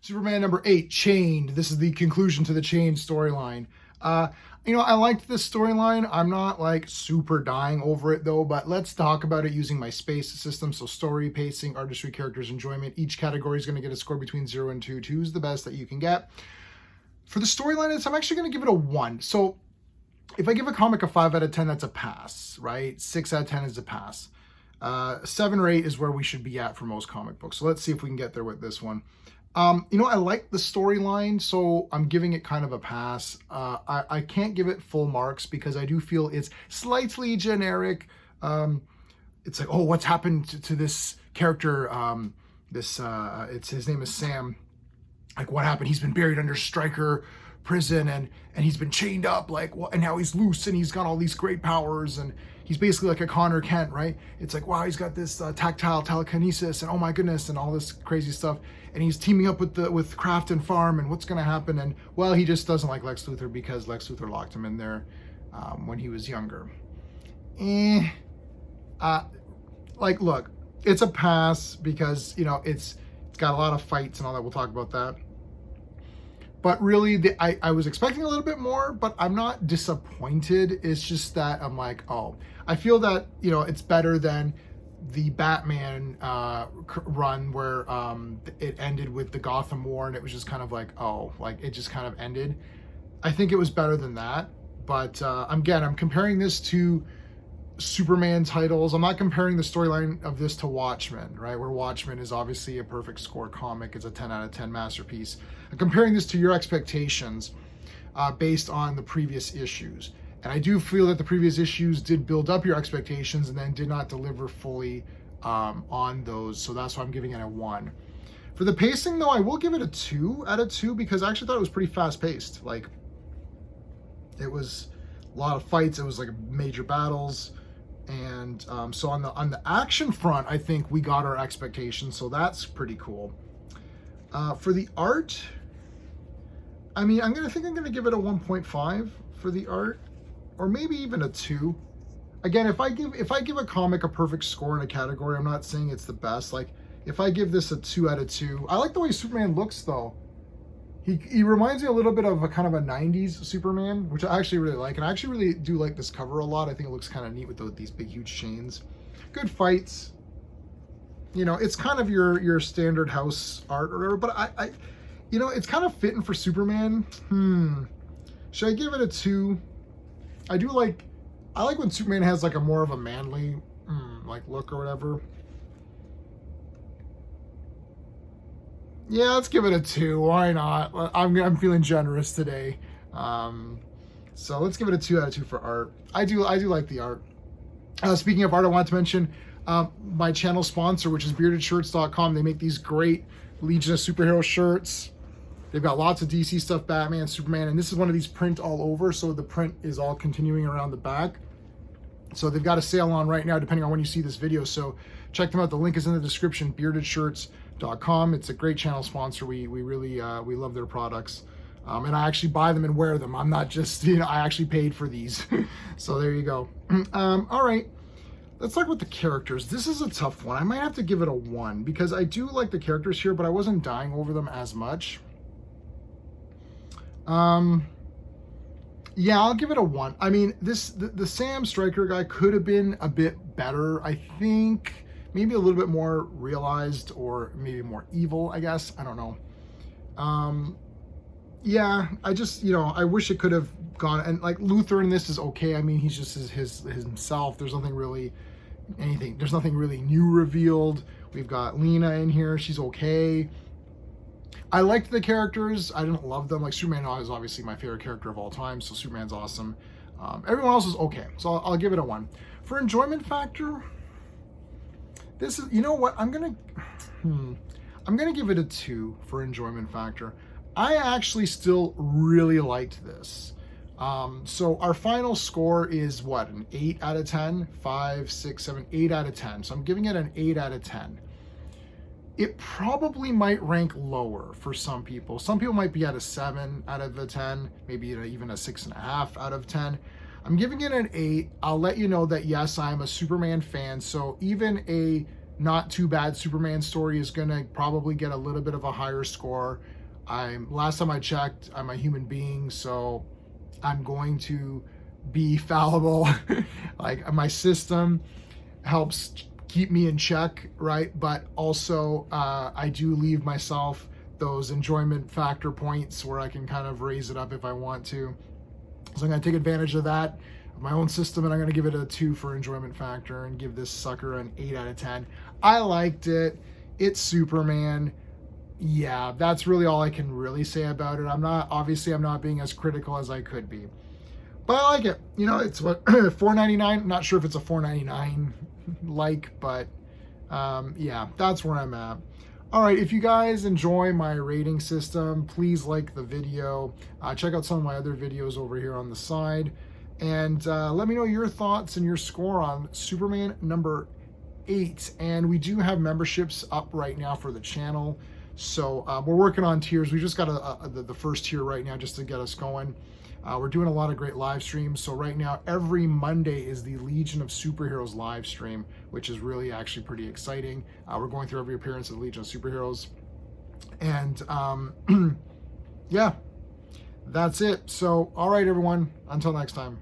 Superman number 8, Chained. This is the conclusion to the Chained storyline. I liked this storyline. I'm not like super dying over it though, but let's talk about it using my space system. So story, pacing, artistry, characters, enjoyment. Each category is going to get a score between 0 and 2. 2 is the best that you can get. For the storyline, I'm actually going to give it a 1. So if I give a comic a 5 out of 10, that's a pass, right? 6 out of 10 is a pass. 7 or 8 is where we should be at for most comic books. So let's see if we can get there with this one. I like the storyline, so I'm giving it kind of a pass. I can't give it full marks because I do feel it's slightly generic. It's like, oh, what's happened to this character? His name is Sam. Like, what happened? He's been buried under Stryker prison and he's been chained up, like, and now he's loose and he's got all these great powers and he's basically like a Connor Kent, right? It's like, wow, he's got this tactile telekinesis and oh my goodness and all this crazy stuff, and he's teaming up with Kraft and Farm, and what's going to happen? And well, he just doesn't like Lex Luthor because Lex Luthor locked him in there when he was younger. Look, it's a pass because it's got a lot of fights and all that. We'll talk about that. But really, I was expecting a little bit more, but I'm not disappointed. It's just that I'm like, oh, I feel that, it's better than the Batman run where it ended with the Gotham War and it was just kind of like, oh, like it just kind of ended. I think it was better than that. But I'm comparing this to Superman titles. I'm not comparing the storyline of this to Watchmen, right? Where Watchmen is obviously a perfect score comic. It's a 10 out of 10 masterpiece. I'm comparing this to your expectations based on the previous issues. And I do feel that the previous issues did build up your expectations and then did not deliver fully on those. So that's why I'm giving it a 1. For the pacing though, I will give it a 2 out of 2 because I actually thought it was pretty fast paced. Like, it was a lot of fights. It was like major battles. And so on the action front, I think we got our expectations, so that's pretty cool. For the art, I mean, I'm gonna give it a 1.5 for the art, or maybe even a 2. Again, if I give a comic a perfect score in a category, I'm not saying it's the best. Like, if I give this a 2 out of 2, I like the way Superman looks though. He reminds me a little bit of a kind of a 90s Superman, which I actually really like. And I actually really do like this cover a lot. I think it looks kind of neat with these big, huge chains. Good fights. It's kind of your standard house art or whatever. But I it's kind of fitting for Superman. Should I give it a 2? I like when Superman has like a more of a manly like look or whatever. Yeah, let's give it a 2. Why not? I'm feeling generous today. So let's give it a 2 out of 2 for art. I do like the art. Speaking of art, I wanted to mention my channel sponsor, which is beardedshirts.com. They make these great Legion of Superhero shirts. They've got lots of DC stuff, Batman, Superman, and this is one of these print all over, so the print is all continuing around the back. So they've got a sale on right now, depending on when you see this video. So check them out. The link is in the description, beardedshirts.com. It's a great channel sponsor. We really we love their products. And I actually buy them and wear them. I'm not just, I actually paid for these. So there you go. All right. Let's talk about the characters. This is a tough one. I might have to give it a 1 because I do like the characters here, but I wasn't dying over them as much. Yeah, I'll give it a 1. I mean, the Sam Stryker guy could have been a bit better. I think maybe a little bit more realized or maybe more evil, I guess. I don't know. Yeah, I just, I wish it could have gone, and like Luthor in this is okay. I mean, he's just his himself. There's nothing really new revealed. We've got Lena in here. She's okay. I liked the characters. I didn't love them. Like Superman is obviously my favorite character of all time, so Superman's awesome. Everyone else is okay, so I'll give it a 1. For enjoyment factor, this is, you know what? I'm gonna give it a 2 for enjoyment factor. I actually still really liked this. So our final score is what? An 8 out of 10? 5, 6, 7, 8 out of 10. So I'm giving it an 8 out of 10. It probably might rank lower for some people. Some people might be at a 7 out of a 10, maybe even a 6.5 out of 10. I'm giving it an 8. I'll let you know that yes, I'm a Superman fan, so even a not too bad Superman story is gonna probably get a little bit of a higher score. last time I checked, I'm a human being, so I'm going to be fallible. Like, my system helps keep me in check, right? But also I do leave myself those enjoyment factor points where I can kind of raise it up if I want to. So I'm going to take advantage of that, of my own system, and I'm going to give it a 2 for enjoyment factor and give this sucker an 8 out of 10. I liked it. It's Superman. Yeah, that's really all I can really say about it. I'm not being as critical as I could be. But I like it. You know, it's what, $4.99. I'm not sure if it's a $4.99 like, but yeah, that's where I'm at. All right, if you guys enjoy my rating system, please like the video. Check out some of my other videos over here on the side. And let me know your thoughts and your score on Superman number 8. And we do have memberships up right now for the channel. So we're working on tiers. We just got the first tier right now just to get us going. We're doing a lot of great live streams. So right now, every Monday is the Legion of Superheroes live stream, which is really actually pretty exciting. We're going through every appearance of the Legion of Superheroes. And yeah, that's it. So, all right, everyone, until next time.